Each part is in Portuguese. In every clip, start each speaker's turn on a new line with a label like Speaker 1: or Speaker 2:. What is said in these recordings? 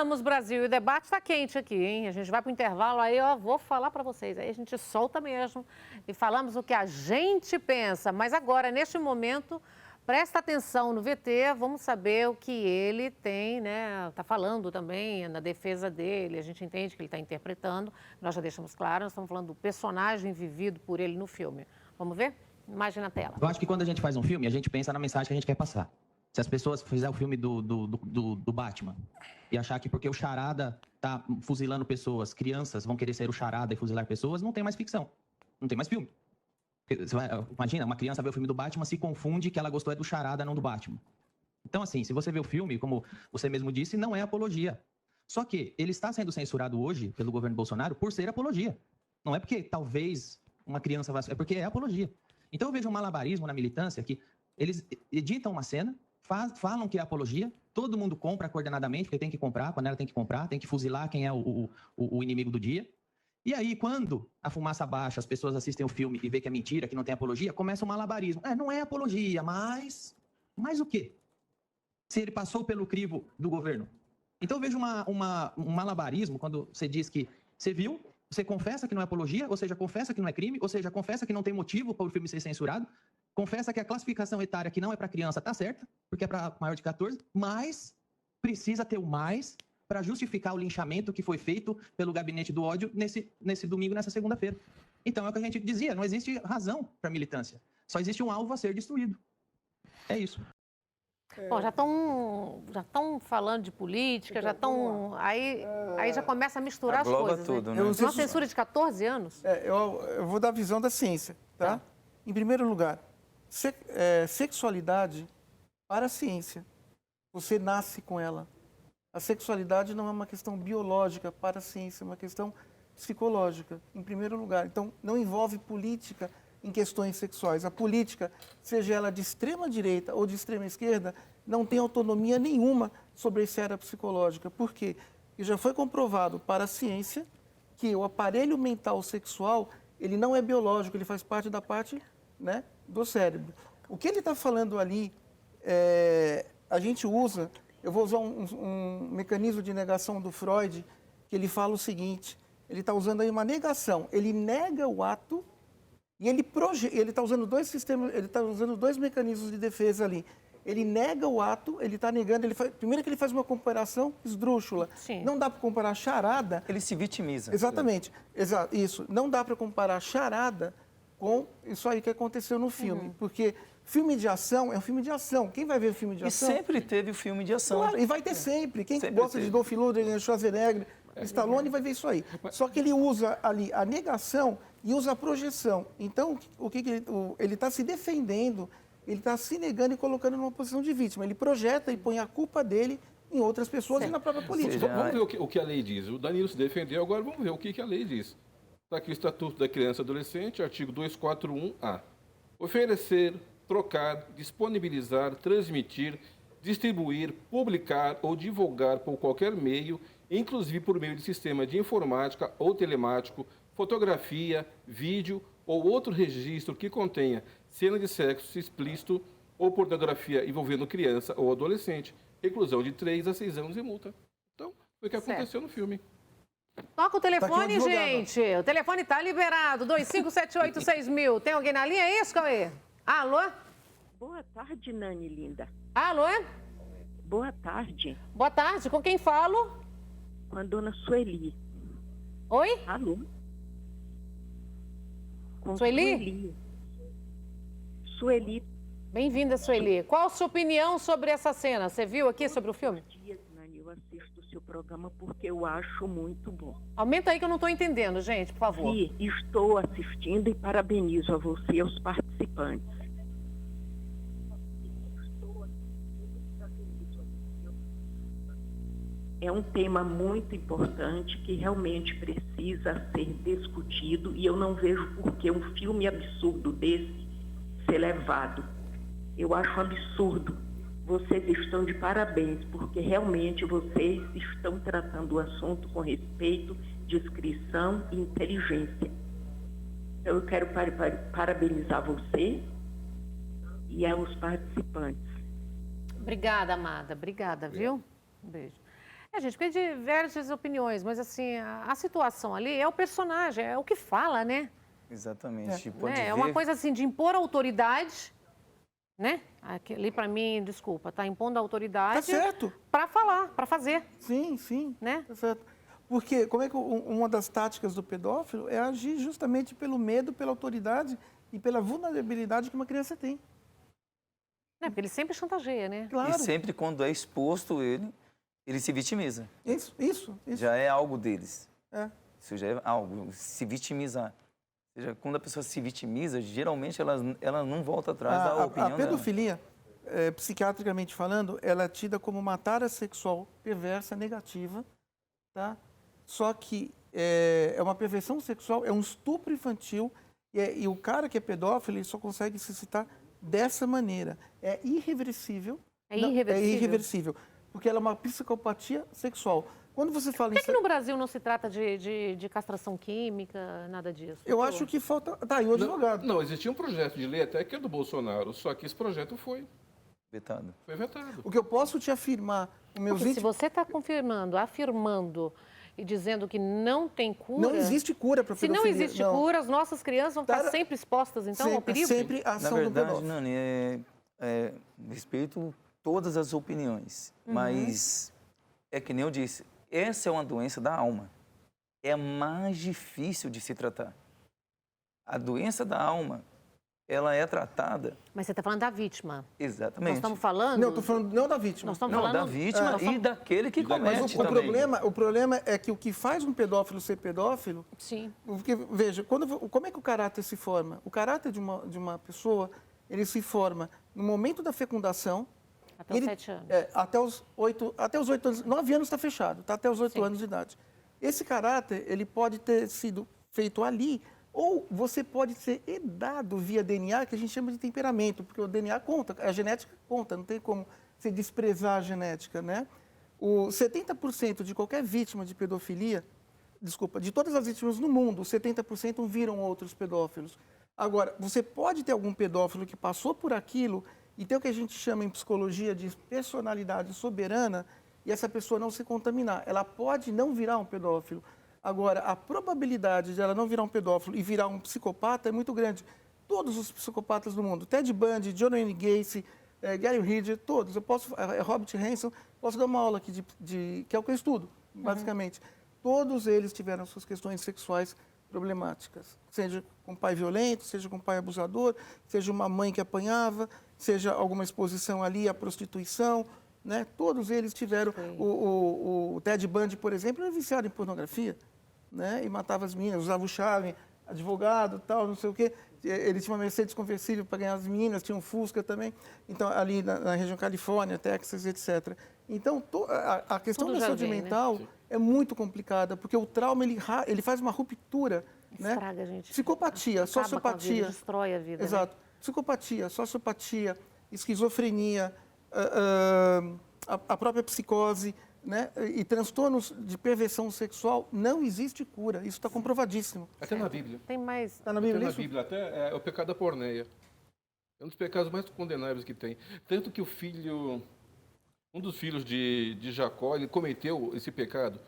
Speaker 1: Voltamos, Brasil. E o debate está quente aqui, hein? A gente vai para o intervalo, aí eu vou falar para vocês. Aí a gente solta mesmo e falamos o que a gente pensa. Mas agora, neste momento, presta atenção no VT, vamos saber o que ele tem, né? Está falando também na defesa dele, a gente entende que ele está interpretando. Nós já deixamos claro, nós estamos falando do personagem vivido por ele no filme. Vamos ver? Imagem na tela.
Speaker 2: Eu acho que quando a gente faz um filme, a gente pensa na mensagem que a gente quer passar. Se as pessoas fizerem o filme do Batman e achar que porque o Charada tá fuzilando pessoas, crianças vão querer ser o Charada e fuzilar pessoas, não tem mais ficção. Não tem mais filme. Imagina, uma criança vê o filme do Batman, se confunde que ela gostou do Charada, não do Batman. Então, assim, se você vê o filme, como você mesmo disse, não é apologia. Só que ele está sendo censurado hoje pelo governo Bolsonaro por ser apologia. Não é porque talvez uma criança vá... É porque é apologia. Então eu vejo um malabarismo na militância que eles editam uma cena, falam que é apologia, todo mundo compra coordenadamente, porque tem que comprar, a panela tem que comprar, tem que fuzilar quem é o inimigo do dia. E aí, quando a fumaça baixa, as pessoas assistem o filme e vê que é mentira, que não tem apologia, começa o malabarismo. Não é apologia, mas o quê? Se ele passou pelo crivo do governo. Então eu vejo um malabarismo quando você diz que você viu, você confessa que não é apologia, ou seja, confessa que não é crime, ou seja, confessa que não tem motivo para o filme ser censurado, confessa que a classificação etária que não é para criança está certa, porque é para maior de 14, mas precisa ter o mais para justificar o linchamento que foi feito pelo gabinete do ódio nesse domingo, nessa segunda-feira. Então é o que a gente dizia, não existe razão para militância, só existe um alvo a ser destruído. É isso.
Speaker 1: Bom, já estão falando de política, já estão... Aí já começa a misturar as coisas,
Speaker 3: tudo,
Speaker 1: né?
Speaker 3: né?
Speaker 1: Uma censura de 14 anos?
Speaker 4: Eu vou dar a visão da ciência, tá? Em primeiro lugar, sexualidade para a ciência. Você nasce com ela. A sexualidade não é uma questão biológica para a ciência, é uma questão psicológica, em primeiro lugar. Então, não envolve política em questões sexuais. A política, seja ela de extrema direita ou de extrema esquerda, não tem autonomia nenhuma sobre a esfera psicológica. Por quê? Porque já foi comprovado para a ciência que o aparelho mental sexual, ele não é biológico, ele faz parte da parte, né, do cérebro. O que ele está falando ali, a gente usa... Eu vou usar um mecanismo de negação do Freud, que ele fala o seguinte, ele está usando aí uma negação, ele nega o ato e ele está usando dois sistemas, ele está usando dois mecanismos de defesa ali. Ele nega o ato, ele está negando, primeiro que ele faz uma comparação esdrúxula.
Speaker 1: Sim.
Speaker 4: Não dá para comparar charada...
Speaker 3: Ele se vitimiza.
Speaker 4: Exatamente, isso. Não dá para comparar charada com isso aí que aconteceu no filme, porque... Filme de ação é um filme de ação. Quem vai ver o filme de ação?
Speaker 3: E sempre teve o filme de ação.
Speaker 4: Claro, e vai ter sempre. Quem
Speaker 3: sempre
Speaker 4: gosta
Speaker 3: teve.
Speaker 4: de Dolph Lundgren, Schwarzenegger, Stallone vai ver isso aí. Só que ele usa ali a negação e usa a projeção. Então, ele está se defendendo, ele está se negando e colocando numa posição de vítima. Ele projeta e põe a culpa dele em outras pessoas e na própria política.
Speaker 5: Vamos ver o que a lei diz. O Danilo se defendeu, agora vamos ver o que a lei diz. Está aqui o Estatuto da Criança e Adolescente, artigo 241-A. Oferecer, trocar, disponibilizar, transmitir, distribuir, publicar ou divulgar por qualquer meio, inclusive por meio de sistema de informática ou telemático, fotografia, vídeo ou outro registro que contenha cena de sexo explícito ou pornografia envolvendo criança ou adolescente, reclusão de 3 a 6 anos e multa. Então, foi o que aconteceu no filme.
Speaker 1: Toca o telefone, gente. O telefone está liberado, 25786000. Tem alguém na linha? É isso, Cauê? Alô?
Speaker 6: Boa tarde, Nani linda.
Speaker 1: Alô?
Speaker 6: Boa tarde.
Speaker 1: Boa tarde, com quem falo?
Speaker 6: Com a dona Sueli.
Speaker 1: Oi?
Speaker 6: Alô? Com
Speaker 1: Sueli?
Speaker 6: Sueli.
Speaker 1: Bem-vinda, Sueli. Qual a sua opinião sobre essa cena? Você viu aqui sobre o filme?
Speaker 6: Todos os dias, Nani, eu assisto o seu programa porque eu acho muito bom.
Speaker 1: Aumenta aí que eu não estou entendendo, gente, por favor.
Speaker 6: E estou assistindo e parabenizo a você e aos participantes. É um tema muito importante que realmente precisa ser discutido e eu não vejo por que um filme absurdo desse ser levado. Eu acho um absurdo. Vocês estão de parabéns, porque realmente vocês estão tratando o assunto com respeito, discrição e inteligência. Então, eu quero parabenizar você e aos participantes.
Speaker 1: Obrigada, amada. Obrigada, viu? Um beijo. Gente, porque tem diversas opiniões, mas assim, a situação ali é o personagem, é o que fala, né?
Speaker 3: Exatamente. Pode
Speaker 1: É
Speaker 3: ver.
Speaker 1: uma coisa assim de impor autoridade, né? Ali para mim, desculpa, tá impondo a
Speaker 4: Tá
Speaker 1: autoridade
Speaker 4: certo.
Speaker 1: para falar, para fazer,
Speaker 4: Sim, sim.
Speaker 1: né?
Speaker 4: Tá certo. Porque como é que uma das táticas do pedófilo é agir justamente pelo medo, pela autoridade e pela vulnerabilidade que uma criança tem.
Speaker 1: Porque ele sempre chantageia, né?
Speaker 4: Claro.
Speaker 3: E sempre quando é exposto ele se vitimiza.
Speaker 4: Isso.
Speaker 3: Já é algo deles.
Speaker 4: É.
Speaker 3: Isso já é algo, se vitimizar. Ou seja, quando a pessoa se vitimiza, geralmente ela não volta atrás da opinião
Speaker 4: A
Speaker 3: dela.
Speaker 4: pedofilia, psiquiatricamente falando, ela é tida como uma tara sexual perversa, negativa, tá? Só que é uma perversão sexual, é um estupro infantil, e o cara que é pedófilo ele só consegue se citar dessa maneira. É irreversível.
Speaker 1: É irreversível?
Speaker 4: É irreversível, porque ela é uma psicopatia sexual. Quando você fala
Speaker 1: Por que no Brasil não se trata de castração química, nada disso?
Speaker 4: Eu acho que falta... Tá, e o advogado?
Speaker 5: Não, existia um projeto de lei até que é do Bolsonaro, só que esse projeto foi
Speaker 3: Vetado.
Speaker 5: vetado.
Speaker 4: O que eu posso te afirmar, os meus
Speaker 1: Porque se
Speaker 4: 20...
Speaker 1: você está afirmando e dizendo que não tem cura...
Speaker 4: Não existe cura para
Speaker 1: Se
Speaker 4: pedofilia.
Speaker 1: não existe cura, as nossas crianças vão estar
Speaker 4: Tá,
Speaker 1: sempre expostas, então, ao perigo?
Speaker 4: Sempre a
Speaker 3: Na
Speaker 4: ação do
Speaker 3: verdade,
Speaker 4: pedófilo.
Speaker 3: Nani, respeito todas as opiniões, mas é que nem eu disse, essa é uma doença da alma. É mais difícil de se tratar. A doença da alma, ela é tratada...
Speaker 1: Mas você está falando da vítima.
Speaker 3: Exatamente.
Speaker 1: Nós estamos falando...
Speaker 4: Não, estou falando não da vítima.
Speaker 1: Nós estamos
Speaker 3: Não,
Speaker 1: falando...
Speaker 3: da vítima
Speaker 1: nós
Speaker 3: e
Speaker 1: estamos-
Speaker 3: daquele que comete
Speaker 4: Mas
Speaker 3: também.
Speaker 4: o problema é que o que faz um pedófilo ser pedófilo...
Speaker 1: Sim.
Speaker 4: Porque, veja, como é que o caráter se forma? O caráter de uma pessoa, ele se forma no momento da fecundação...
Speaker 1: Até os 7 anos.
Speaker 4: Até os 8 anos. 9 anos está fechado, está até os 8 anos de idade. Esse caráter, ele pode ter sido feito ali, ou você pode ser herdado via DNA, que a gente chama de temperamento, porque o DNA conta, a genética conta, não tem como você desprezar a genética, né? O 70% de qualquer vítima de pedofilia, de todas as vítimas no mundo, 70% viram outros pedófilos. Agora, você pode ter algum pedófilo que passou por aquilo e tem o que a gente chama em psicologia de personalidade soberana e essa pessoa não se contaminar. Ela pode não virar um pedófilo. Agora, a probabilidade de ela não virar um pedófilo e virar um psicopata é muito grande. Todos os psicopatas do mundo, Ted Bundy, John Wayne Gacy, Gary Ridgway, todos. Eu posso, Robert Hansen, posso dar uma aula aqui que é o que eu estudo, basicamente. Todos eles tiveram suas questões sexuais problemáticas, seja com pai violento, seja com pai abusador, seja uma mãe que apanhava, seja alguma exposição ali à prostituição, né? Todos eles tiveram. O Ted Bundy, por exemplo, era viciado em pornografia, né? E matava as meninas, usava o charme, advogado, tal, não sei o quê. Ele tinha uma Mercedes conversível para ganhar as meninas, tinha um Fusca também, então ali na região Califórnia, Texas, etc. Então, a questão
Speaker 1: Tudo
Speaker 4: da
Speaker 1: já
Speaker 4: saúde
Speaker 1: vem, né?
Speaker 4: mental é muito complicada, porque o trauma, ele faz uma ruptura, né?
Speaker 1: Estraga, gente.
Speaker 4: Psicopatia,
Speaker 1: Acaba com a
Speaker 4: sociopatia.
Speaker 1: vida, destrói a vida.
Speaker 4: Exato. Psicopatia, sociopatia, esquizofrenia, a própria psicose, né? E transtornos de perversão sexual, não existe cura. Isso está comprovadíssimo.
Speaker 5: Até na Bíblia.
Speaker 1: Tem mais...
Speaker 4: Está na
Speaker 5: Até
Speaker 4: Bíblia
Speaker 5: na
Speaker 4: isso?
Speaker 5: Bíblia, até é o pecado da porneia. É um dos pecados mais condenáveis que tem. Tanto que um dos filhos de Jacó, ele cometeu esse pecado.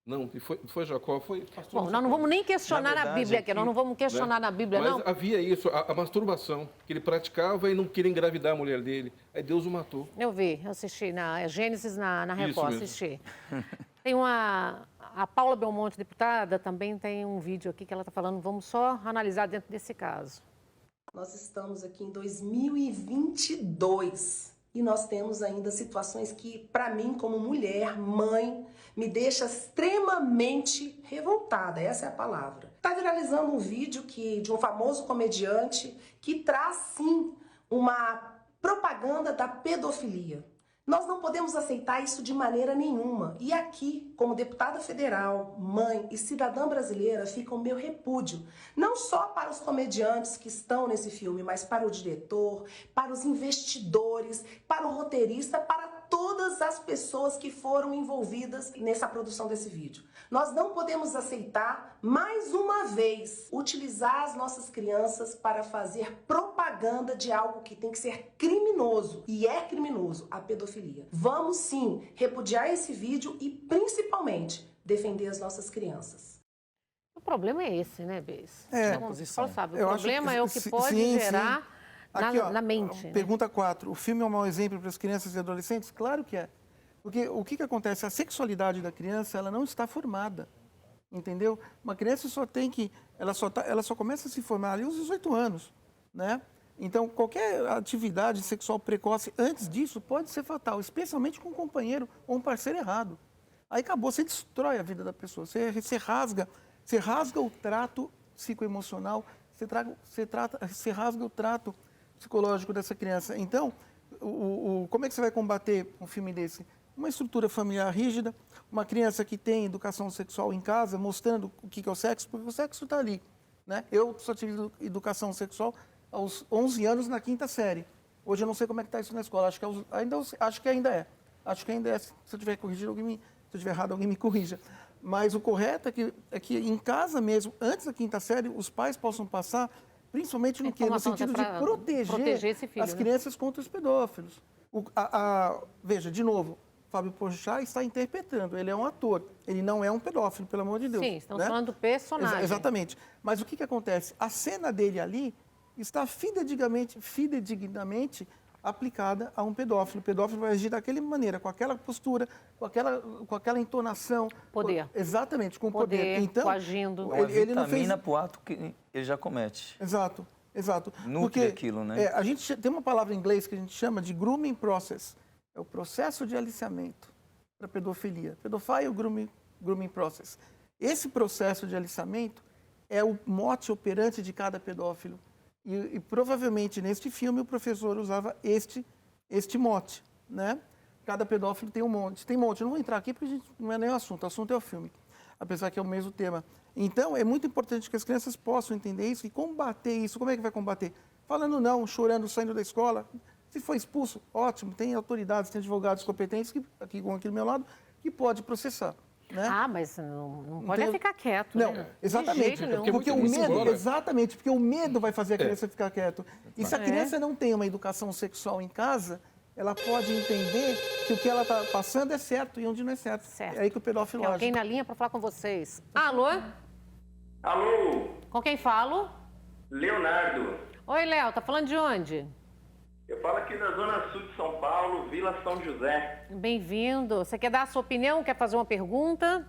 Speaker 5: Não, foi Jacó, foi pastor.
Speaker 1: Bom, nós não vamos nem questionar na
Speaker 3: verdade,
Speaker 1: Bíblia
Speaker 3: é
Speaker 1: aqui, nós não vamos questionar na Bíblia,
Speaker 5: Mas
Speaker 1: não.
Speaker 5: havia isso, a masturbação, que ele praticava e não queria engravidar a mulher dele. Aí Deus o matou.
Speaker 1: Eu assisti na Gênesis, na
Speaker 5: Isso
Speaker 1: Record,
Speaker 5: mesmo.
Speaker 1: assisti. Tem a Paula Belmonte, deputada, também tem um vídeo aqui que ela está falando, vamos só analisar dentro desse caso.
Speaker 7: Nós estamos aqui em 2022 e nós temos ainda situações que, para mim, como mulher, mãe, me deixa extremamente revoltada, essa é a palavra. Está viralizando um vídeo de um famoso comediante que traz, sim, uma propaganda da pedofilia. Nós não podemos aceitar isso de maneira nenhuma. E aqui, como deputada federal, mãe e cidadã brasileira, fica o meu repúdio. Não só para os comediantes que estão nesse filme, mas para o diretor, para os investidores, para o roteirista, para todas as pessoas que foram envolvidas nessa produção desse vídeo. Nós não podemos aceitar, mais uma vez, utilizar as nossas crianças para fazer propaganda de algo que tem que ser criminoso. E é criminoso. A pedofilia pedofilia. Vamos sim repudiar esse vídeo e principalmente defender as nossas crianças.
Speaker 1: O problema é esse, né, Beis?
Speaker 4: É.
Speaker 1: Como você falou, sabe, o
Speaker 4: Eu acho
Speaker 1: problema é o que pode
Speaker 4: sim.
Speaker 1: gerar
Speaker 4: Aqui, ó,
Speaker 1: na mente. Né?
Speaker 4: Pergunta 4. O filme é um mau exemplo para as crianças e adolescentes? Claro que é. Porque o que acontece? A sexualidade da criança, ela não está formada. Entendeu? Uma criança só tem que... Ela só começa a se formar ali aos 18 anos, né? Então, qualquer atividade sexual precoce antes disso pode ser fatal, especialmente com um companheiro ou um parceiro errado. Aí acabou, você destrói a vida da pessoa, você rasga o trato psicoemocional, você rasga o trato psicológico dessa criança. Então, como é que você vai combater um filme desse? Uma estrutura familiar rígida, uma criança que tem educação sexual em casa, mostrando o que é o sexo, porque o sexo está ali. Né? Eu só tive educação sexual aos 11 anos na 5ª série. Hoje eu não sei como é que está isso na escola, acho que ainda é. Acho que ainda é. Se eu tiver corrigido, se eu tiver errado, alguém me corrija. Mas o correto é que em casa mesmo, antes da 5ª série, os pais possam passar, principalmente no sentido de proteger
Speaker 1: filho,
Speaker 4: as crianças contra os pedófilos. Veja, de novo, Fábio Porchat está interpretando, ele é um ator, ele não é um pedófilo, pelo amor de Deus.
Speaker 1: Sim, estamos falando do personagem.
Speaker 4: Exatamente. Mas o que acontece? A cena dele ali está fidedignamente aplicada a um pedófilo. O pedófilo vai agir daquela maneira, com aquela postura, com aquela entonação.
Speaker 1: Poder.
Speaker 4: Exatamente, com poder. Então,
Speaker 1: coagindo.
Speaker 3: Ele não fez... para o ato que ele já comete.
Speaker 4: Exato.
Speaker 3: Nutre aquilo, né?
Speaker 4: A gente tem uma palavra em inglês que a gente chama de grooming process. É o processo de aliciamento para pedofilia. Pedophile grooming process. Esse processo de aliciamento é o mote operante de cada pedófilo. E provavelmente neste filme o professor usava este mote, né? Cada pedófilo tem um monte. Eu não vou entrar aqui porque não é nem o assunto é o filme, apesar que é o mesmo tema. Então, é muito importante que as crianças possam entender isso e combater isso. Como é que vai combater? Falando não, chorando, saindo da escola. Se for expulso, ótimo, tem autoridades, tem advogados competentes, aqui do meu lado, que pode processar. Né?
Speaker 1: Mas não pode ficar quieto.
Speaker 4: Não,
Speaker 1: né?
Speaker 4: exatamente. Porque o medo, exatamente, porque o medo vai fazer a criança ficar quieto. E se a criança não tem uma educação sexual em casa, ela pode entender que o que ela está passando é certo e onde não é certo. É aí que o pedófilo age.
Speaker 1: Tem alguém na linha para falar com vocês. Alô?
Speaker 8: Alô?
Speaker 1: Com quem falo?
Speaker 8: Leonardo.
Speaker 1: Oi, Léo, tá falando de onde?
Speaker 8: Eu falo aqui da Zona Sul de São Paulo, Vila São José.
Speaker 1: Bem-vindo. Você quer dar a sua opinião? Quer fazer uma pergunta?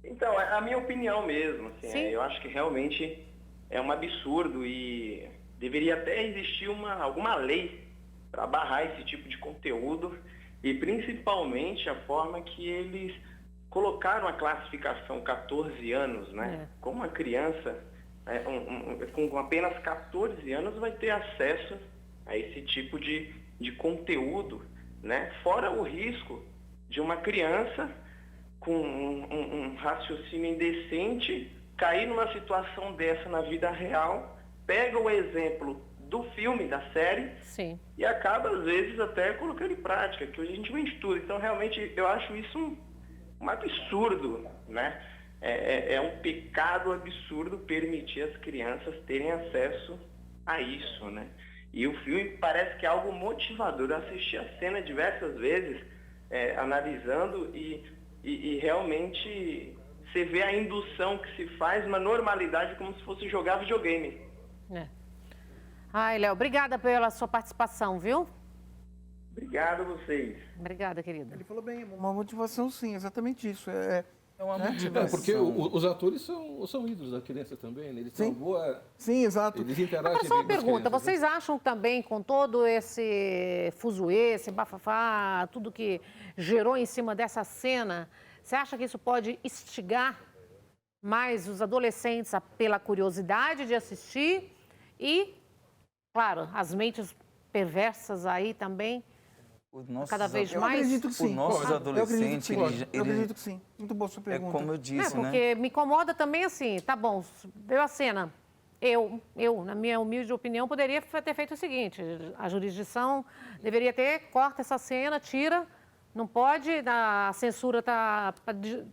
Speaker 8: Então, é a minha opinião mesmo. Assim,
Speaker 1: Sim.
Speaker 8: Eu acho que realmente é um absurdo e deveria até existir alguma lei para barrar esse tipo de conteúdo e principalmente a forma que eles colocaram a classificação 14 anos, né? Como uma criança com apenas 14 anos vai ter acesso a esse tipo de conteúdo, né? Fora o risco de uma criança com um raciocínio indecente cair numa situação dessa na vida real, pega o exemplo do filme, da série,
Speaker 1: Sim.
Speaker 8: e acaba, às vezes, até colocando em prática, que hoje a gente vê em tudo. Então, realmente, eu acho isso um absurdo, né? É um pecado absurdo permitir as crianças terem acesso a isso, né? E o filme parece que é algo motivador. Eu assisti a cena diversas vezes, analisando, e realmente você vê a indução que se faz, uma normalidade como se fosse jogar videogame.
Speaker 1: Ai, Léo, obrigada pela sua participação, viu?
Speaker 8: Obrigado a vocês.
Speaker 1: Obrigada, querida.
Speaker 4: Ele falou bem, uma motivação sim, exatamente isso.
Speaker 3: É uma motivação.
Speaker 5: Porque os atores são ídolos da criança também, né? Eles são boa.
Speaker 4: Sim, exato.
Speaker 5: Eles interagem
Speaker 1: Agora, só uma
Speaker 5: bem com as
Speaker 1: pergunta,
Speaker 5: crianças, né?
Speaker 1: vocês acham também, com todo esse fuzuê, esse bafafá, tudo que gerou em cima dessa cena, você acha que isso pode instigar mais os adolescentes pela curiosidade de assistir e, claro, as mentes perversas aí também, cada vez
Speaker 4: Eu
Speaker 1: mais?
Speaker 4: acredito que sim.
Speaker 3: Os nossos adolescentes,
Speaker 4: Eu acredito que sim. Muito boa sua pergunta.
Speaker 3: como eu disse,
Speaker 1: Porque me incomoda também assim, tá bom, deu a cena. Eu, na minha humilde opinião, poderia ter feito o seguinte, a jurisdição deveria corta essa cena, tira, não pode, a censura está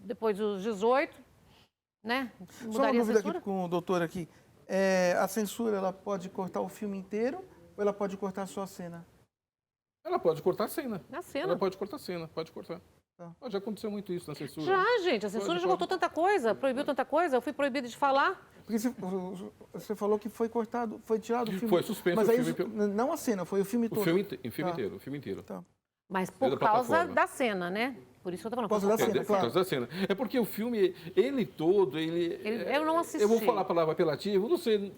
Speaker 1: depois dos 18, né?
Speaker 4: Só uma
Speaker 1: Mudaria a
Speaker 4: dúvida
Speaker 1: censura?
Speaker 4: aqui com o doutor aqui. A censura, ela pode cortar o filme inteiro ou ela pode cortar só a cena?
Speaker 5: ela pode cortar a cena.
Speaker 1: Na cena.
Speaker 5: Ela pode cortar a cena, pode cortar. Já aconteceu muito isso na censura.
Speaker 1: Já, gente, a censura já cortou tanta coisa, proibiu tanta coisa, eu fui proibida de falar.
Speaker 4: Porque você falou que foi cortado, foi tirado o filme.
Speaker 5: Foi suspenso
Speaker 4: mas
Speaker 5: o
Speaker 4: aí,
Speaker 5: filme.
Speaker 4: não a cena, foi o filme todo.
Speaker 5: O filme inteiro.
Speaker 4: Tá.
Speaker 1: Mas
Speaker 5: Da
Speaker 1: por causa
Speaker 5: plataforma.
Speaker 1: da cena, né? Por isso que eu tô falando.
Speaker 4: Por causa da cena,
Speaker 5: Por
Speaker 4: claro.
Speaker 5: causa da cena. É porque o filme, ele todo,
Speaker 1: Eu não assisti.
Speaker 5: Eu vou falar a palavra apelativo, não sei.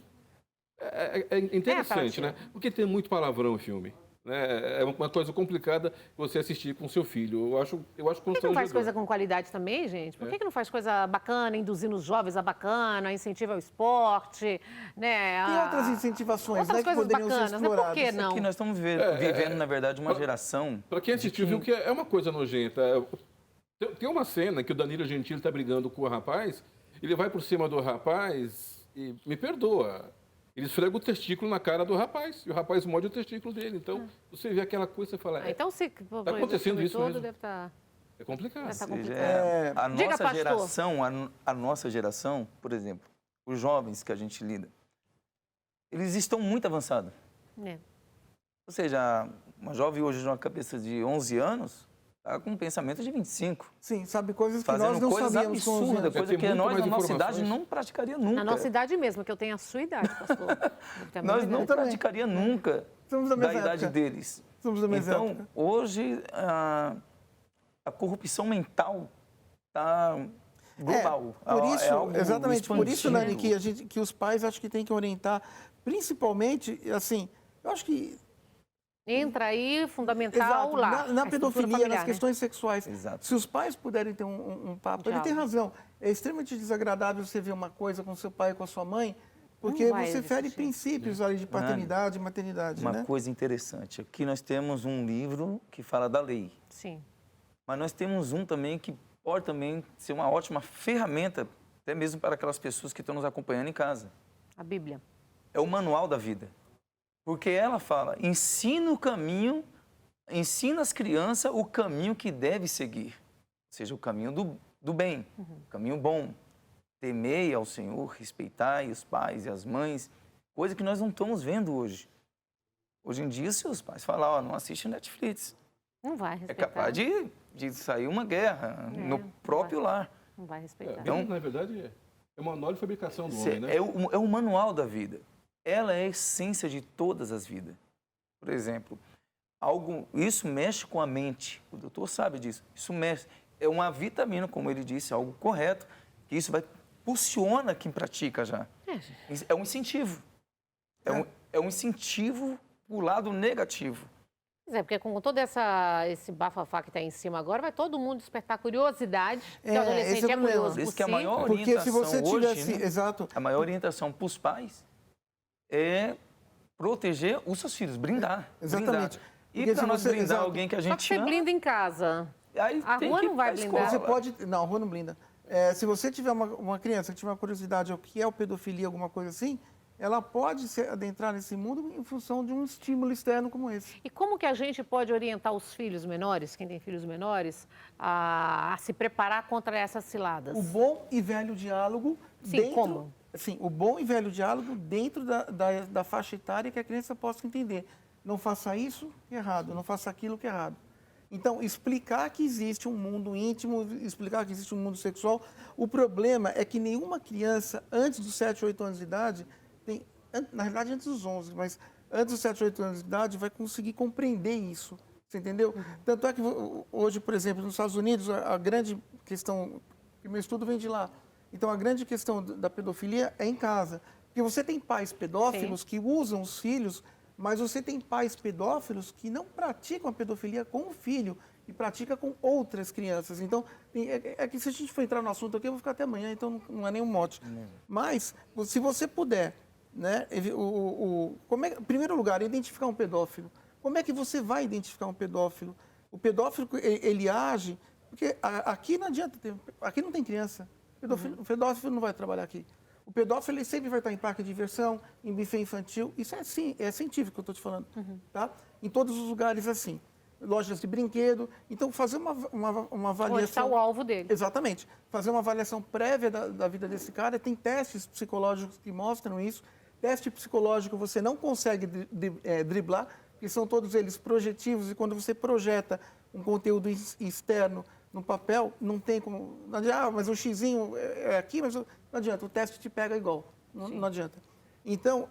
Speaker 5: É interessante, né? Porque tem muito palavrão o filme. Né? É uma coisa complicada você assistir com seu filho. Eu acho
Speaker 1: Por que não faz
Speaker 5: constrangedor.
Speaker 1: coisa com qualidade também, gente? Por que não faz coisa bacana, induzindo os jovens a bacana, incentiva ao esporte, né?
Speaker 4: Tem outras incentivações,
Speaker 1: outras
Speaker 4: né, que
Speaker 1: coisas
Speaker 4: poderiam
Speaker 1: bacanas,
Speaker 4: ser
Speaker 1: né? Por
Speaker 4: exploradas.
Speaker 1: que não?
Speaker 3: Que nós estamos vivendo, na verdade, uma geração...
Speaker 5: Para quem assistiu, viu que é uma coisa nojenta. Tem uma cena que o Danilo Gentili está brigando com o rapaz, ele vai por cima do rapaz e me perdoa. Ele esfrega o testículo na cara do rapaz, e o rapaz morde o testículo dele. Então, você vê aquela coisa e fala...
Speaker 1: Então, se
Speaker 5: tá acontecendo isso
Speaker 1: todo,
Speaker 5: mesmo.
Speaker 1: deve estar...
Speaker 5: É complicado.
Speaker 1: Deve estar
Speaker 3: Ou seja,
Speaker 1: complicado.
Speaker 3: a
Speaker 1: Diga,
Speaker 3: nossa
Speaker 1: pastor.
Speaker 3: geração, a nossa geração, por exemplo, os jovens que a gente lida, eles estão muito avançados.
Speaker 1: É.
Speaker 3: Ou seja, uma jovem hoje de uma cabeça de 11 anos está com um pensamento de 25.
Speaker 4: Sim, sabe coisas que
Speaker 3: Fazendo
Speaker 4: nós não
Speaker 3: coisas
Speaker 4: sabíamos com 11
Speaker 3: absurdas,
Speaker 4: anos.
Speaker 3: coisa
Speaker 5: Tem
Speaker 3: que
Speaker 5: muito
Speaker 3: nós,
Speaker 5: mais
Speaker 3: na nossa
Speaker 5: informações.
Speaker 3: idade, não praticaria nunca.
Speaker 1: Na nossa idade mesmo, que eu tenho a sua idade, pastor. Eu tenho a minha
Speaker 3: Nós não
Speaker 1: idade.
Speaker 3: praticaria nunca
Speaker 4: Somos da
Speaker 3: da
Speaker 4: mesma
Speaker 3: idade
Speaker 4: época.
Speaker 3: deles.
Speaker 4: Somos da mesma
Speaker 3: Então,
Speaker 4: época.
Speaker 3: hoje, a corrupção mental está global.
Speaker 4: Por isso,
Speaker 3: É algo
Speaker 4: exatamente, por isso, Nani,
Speaker 3: expandido.
Speaker 4: que os pais acho que têm que orientar, principalmente, assim, eu acho que
Speaker 1: Entra aí, fundamental,
Speaker 4: exato,
Speaker 1: lá.
Speaker 4: na
Speaker 1: a estrutura
Speaker 4: pedofilia,
Speaker 1: familiar,
Speaker 4: nas
Speaker 1: né?
Speaker 4: questões sexuais.
Speaker 3: Exato.
Speaker 4: Se os pais puderem ter um papo, ele tem razão. É extremamente desagradável você ver uma coisa com seu pai e com a sua mãe, porque
Speaker 1: Não vai
Speaker 4: você fere
Speaker 1: existir.
Speaker 4: princípios ali de paternidade e maternidade,
Speaker 3: Uma
Speaker 4: né?
Speaker 3: coisa interessante, aqui nós temos um livro que fala da lei,
Speaker 1: Sim.
Speaker 3: mas nós temos um também que pode também ser uma ótima ferramenta, até mesmo para aquelas pessoas que estão nos acompanhando em casa.
Speaker 1: A Bíblia.
Speaker 3: É o manual da vida. Porque ela fala, ensina o caminho, ensina as crianças o caminho que deve seguir. Ou seja, o caminho do bem, o caminho bom. Temei ao Senhor, respeitai os pais e as mães, coisa que nós não estamos vendo hoje. Hoje em dia, se os pais falar, ó, não assiste Netflix,
Speaker 1: Não vai
Speaker 3: é
Speaker 1: respeitar.
Speaker 3: capaz de sair uma guerra no
Speaker 1: não
Speaker 3: próprio lar.
Speaker 1: Não vai respeitar.
Speaker 5: Então, na verdade, é o manual de fabricação do homem, né?
Speaker 3: É o manual da vida. Ela é a essência de todas as vidas. Por exemplo, isso mexe com a mente. O doutor sabe disso. Isso mexe. É uma vitamina, como ele disse, algo correto, que isso impulsiona quem pratica já. É um incentivo. É um incentivo para o lado negativo.
Speaker 1: Pois é, porque com todo esse bafafá que está em cima agora, vai todo mundo despertar curiosidade. Porque o
Speaker 4: esse
Speaker 1: adolescente
Speaker 4: é o
Speaker 1: é
Speaker 4: problema.
Speaker 1: curioso
Speaker 3: Por
Speaker 1: por
Speaker 3: isso que a
Speaker 1: si.
Speaker 3: maior
Speaker 4: Porque se
Speaker 3: orientação
Speaker 4: você tivesse...
Speaker 3: hoje, né?
Speaker 4: Exato.
Speaker 3: A maior orientação para os pais é proteger os seus filhos, blindar.
Speaker 4: Exatamente.
Speaker 3: Blindar. E
Speaker 4: Porque
Speaker 3: para
Speaker 4: se
Speaker 3: nós
Speaker 4: você-
Speaker 3: blindar
Speaker 4: exato.
Speaker 3: alguém que a
Speaker 1: Só que
Speaker 3: gente
Speaker 1: você
Speaker 3: ama,
Speaker 1: blinda em casa.
Speaker 3: aí
Speaker 1: A
Speaker 3: tem
Speaker 1: rua
Speaker 3: que ir
Speaker 1: não vai
Speaker 3: pra
Speaker 1: blindar.
Speaker 3: escola.
Speaker 4: Você pode... Não, a rua não blinda. Se você tiver uma criança que tiver uma curiosidade ao que é o pedofilia, alguma coisa assim, ela pode se adentrar nesse mundo em função de um estímulo externo como esse.
Speaker 1: E como que a gente pode orientar os filhos menores, quem tem filhos menores, a se preparar contra essas ciladas?
Speaker 4: O bom e velho diálogo
Speaker 1: Sim,
Speaker 4: dentro...
Speaker 1: como?
Speaker 4: Sim, o bom e velho diálogo dentro da faixa etária que a criança possa entender. Não faça isso, que é errado. Não faça aquilo, que é errado. Então, explicar que existe um mundo íntimo, explicar que existe um mundo sexual. O problema é que nenhuma criança, antes dos 7, 8 anos de idade, na verdade, antes dos 11, mas antes dos 7, 8 anos de idade, vai conseguir compreender isso. Você entendeu? Tanto é que hoje, por exemplo, nos Estados Unidos, a grande questão, que meu estudo vem de lá, então a grande questão da pedofilia é em casa. Porque você tem pais pedófilos que usam os filhos, mas você tem pais pedófilos que não praticam a pedofilia com o filho e pratica com outras crianças. Então, é que se a gente for entrar no assunto aqui, eu vou ficar até amanhã, então não é nenhum mote. Mas, se você puder, né, em primeiro lugar, identificar um pedófilo. Como é que você vai identificar um pedófilo? O pedófilo, ele age... Porque aqui não adianta aqui não tem criança. O pedófilo não vai trabalhar aqui. O pedófilo ele sempre vai estar em parque de diversão, em buffet infantil. Isso é científico que eu estou te falando. Tá? Em todos os lugares assim. Lojas de brinquedo. Então, fazer uma avaliação...
Speaker 1: Onde está o alvo dele.
Speaker 4: Exatamente. Fazer uma avaliação prévia da vida desse cara. Tem testes psicológicos que mostram isso. Teste psicológico você não consegue driblar, porque que são todos eles projetivos, e quando você projeta um conteúdo externo no papel, não tem como... Não adianta, mas o xizinho é aqui, mas não adianta, o teste te pega igual, não adianta. Então,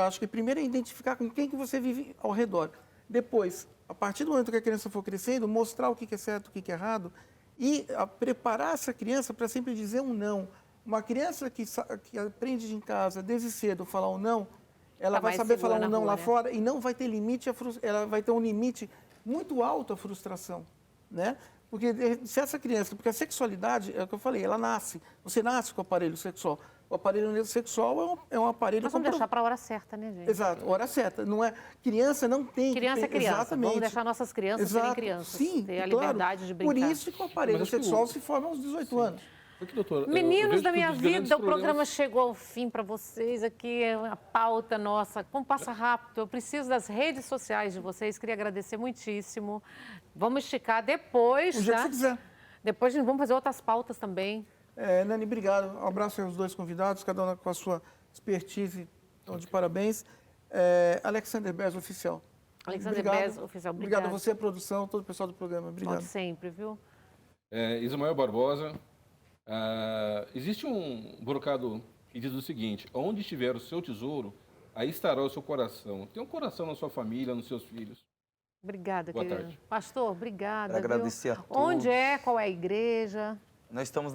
Speaker 4: acho que primeiro é identificar com quem que você vive ao redor. Depois, a partir do momento que a criança for crescendo, mostrar o que é certo, o que é errado, e preparar essa criança para sempre dizer um não. Uma criança que aprende em casa desde cedo falar um não, ela vai saber falar um não lá fora e não vai ter limite, ela vai ter um limite muito alto à frustração, né? Porque se essa criança, porque a sexualidade, é o que eu falei, ela nasce, você nasce com o aparelho sexual. O aparelho sexual é um aparelho...
Speaker 1: Nós vamos deixar para a hora certa, né, gente?
Speaker 4: Exato, hora certa. Não é, criança não tem...
Speaker 1: Criança é criança.
Speaker 4: Exatamente.
Speaker 1: Vamos deixar nossas crianças serem crianças.
Speaker 4: Sim,
Speaker 1: ter a
Speaker 4: claro.
Speaker 1: liberdade de brincar.
Speaker 4: Por isso que o aparelho sexual se forma aos 18 anos.
Speaker 5: Aqui, doutor,
Speaker 1: Meninos da minha vida, o programa
Speaker 5: problemas...
Speaker 1: chegou ao fim para vocês. Aqui é a pauta nossa. Como passa rápido, eu preciso das redes sociais de vocês. Queria agradecer muitíssimo. Vamos esticar depois,
Speaker 4: O dia que
Speaker 1: tá?
Speaker 4: você quiser.
Speaker 1: Depois vamos fazer outras pautas também.
Speaker 4: Nani, obrigado. Um abraço aos dois convidados, cada um com a sua expertise. Então, de parabéns. Alexander Bez, oficial.
Speaker 1: Alexander Bez, oficial.
Speaker 4: Obrigado a você, a produção, todo o pessoal do programa. Obrigado.
Speaker 1: Pode sempre, viu?
Speaker 5: Ismael Barbosa. Existe um brocado que diz o seguinte: onde estiver o seu tesouro, aí estará o seu coração. Tem um coração na sua família, nos seus filhos.
Speaker 1: Obrigada,
Speaker 5: Boa
Speaker 1: querido.
Speaker 5: tarde.
Speaker 1: Pastor, obrigada.
Speaker 3: Quero agradecer
Speaker 1: viu?
Speaker 3: a todos.
Speaker 1: Onde é? Qual é a igreja?
Speaker 3: Nós estamos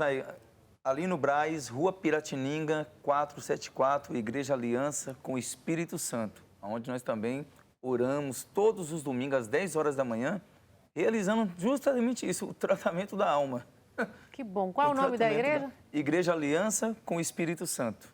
Speaker 3: ali no Brás, Rua Piratininga, 474, Igreja Aliança com o Espírito Santo, onde nós também oramos todos os domingos às 10 horas da manhã, realizando justamente isso, o tratamento da alma.
Speaker 1: Que bom. Qual é o nome da igreja?
Speaker 3: Igreja Aliança com o Espírito Santo.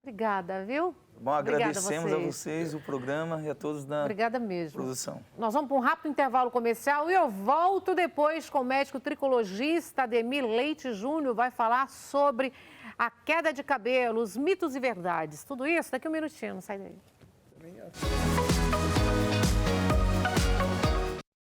Speaker 1: Obrigada, viu?
Speaker 3: Bom,
Speaker 1: Obrigada
Speaker 3: agradecemos a vocês, o programa e a todos da
Speaker 1: Obrigada mesmo.
Speaker 3: produção.
Speaker 1: Nós vamos para um rápido intervalo comercial e eu volto depois com o médico tricologista Ademir Leite Júnior. Vai falar sobre a queda de cabelo, os mitos e verdades. Tudo isso daqui a um minutinho, não sai daí.